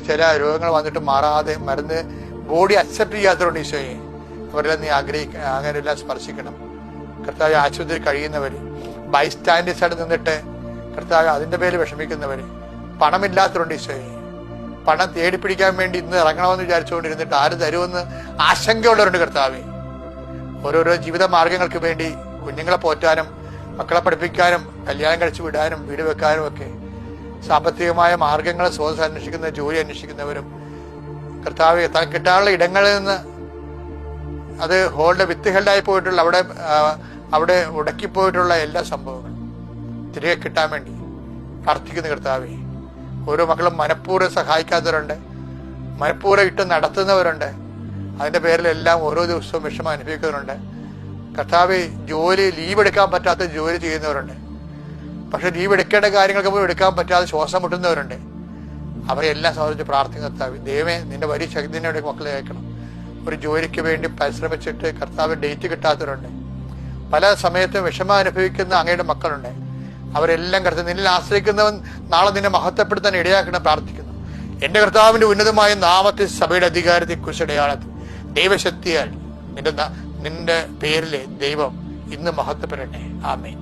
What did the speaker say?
ചില രോഗങ്ങൾ വന്നിട്ട് മാറാതെ മരുന്ന് ബോഡി അക്സെപ്റ്റ് ചെയ്യാത്തതുകൊണ്ട് ഈശോയെ അവരെല്ലാം നീ അങ്ങനെയെല്ലാം സ്പർശിക്കണം കർത്താവ്. ആശുപത്രി കഴിയുന്നവര്, ബൈസ്റ്റാൻഡേഴ്സായിട്ട് നിന്നിട്ട് കർത്താവ് അതിന്റെ പേര് വിഷമിക്കുന്നവര്, പണമില്ലാത്തതുകൊണ്ട് ഈശോയെ പണം തേടിപ്പിടിക്കാൻ വേണ്ടി ഇന്ന് ഇറങ്ങണമെന്ന് വിചാരിച്ചുകൊണ്ടിരുന്നിട്ട് ആര് തരുമെന്ന് ആശങ്കയുള്ളവരുണ്ട് കർത്താവെ. ഓരോരോ ജീവിത മാർഗങ്ങൾക്ക് വേണ്ടി കുഞ്ഞുങ്ങളെ പോറ്റാനും മക്കളെ പഠിപ്പിക്കാനും കല്യാണം കഴിച്ചു വിടാനും വീട് വെക്കാനും ഒക്കെ സാമ്പത്തികമായ മാർഗങ്ങൾ സ്രോതസ് അന്വേഷിക്കുന്ന ജോലി അന്വേഷിക്കുന്നവരും കർത്താവ് താൻ കിട്ടാനുള്ള ഇടങ്ങളിൽ നിന്ന് അത് വിത്ത് ഹെൽഡായി പോയിട്ടുള്ള അവിടെ ഉടക്കിപ്പോയിട്ടുള്ള എല്ലാ സംഭവങ്ങളും തിരികെ കിട്ടാൻ വേണ്ടി പ്രാർത്ഥിക്കുന്ന കർത്താവെ. ഓരോ മക്കളും മനഃപൂർവ്വം സഹായിക്കാത്തവരുണ്ട്, മനഃപൂർവ്വം ഇട്ട് നടത്തുന്നവരുണ്ട്. അതിന്റെ പേരിലെല്ലാം ഓരോ ദിവസവും വിഷമം അനുഭവിക്കുന്നവരുണ്ട് കർത്താവെ. ജോലി ലീവ് എടുക്കാൻ പറ്റാത്ത ജോലി ചെയ്യുന്നവരുണ്ട്, പക്ഷെ ലീവ് എടുക്കേണ്ട കാര്യങ്ങൾക്ക് പോലും എടുക്കാൻ പറ്റാതെ ശ്വാസം മുട്ടുന്നവരുണ്ട്. അവരെല്ലാം സംബന്ധിച്ച് പ്രാർത്ഥിക്കുന്ന കർത്താവ് ദൈവമേ നിന്റെ വലിയ ശക്തിനോട് മക്കളെ അയക്കണം. ഒരു ജോലിക്ക് വേണ്ടി പരിശ്രമിച്ചിട്ട് കർത്താവ് ഡേറ്റ് കിട്ടാത്തവരുണ്ട്, പല സമയത്തും വിഷമം അനുഭവിക്കുന്ന അങ്ങയുടെ മക്കളുണ്ട്. അവരെല്ലാം കർത്താവ് നിന്നിൽ ആശ്രയിക്കുന്നവൻ നാളെ നിന്നെ മഹത്വപ്പെടുത്താൻ ഇടയാക്കണം പ്രാർത്ഥിക്കുന്നു. എന്റെ കർത്താവിന്റെ ഉന്നതമായ നാമത്തെ സഭയുടെ അധികാരത്തെ കുറിച്ചടയാളത്തിൽ ദൈവശക്തിയാൽ നിന്റെ പേരിലെ ദൈവം ഇന്ന് മഹത്വപ്പെടട്ടെ. ആമേൻ.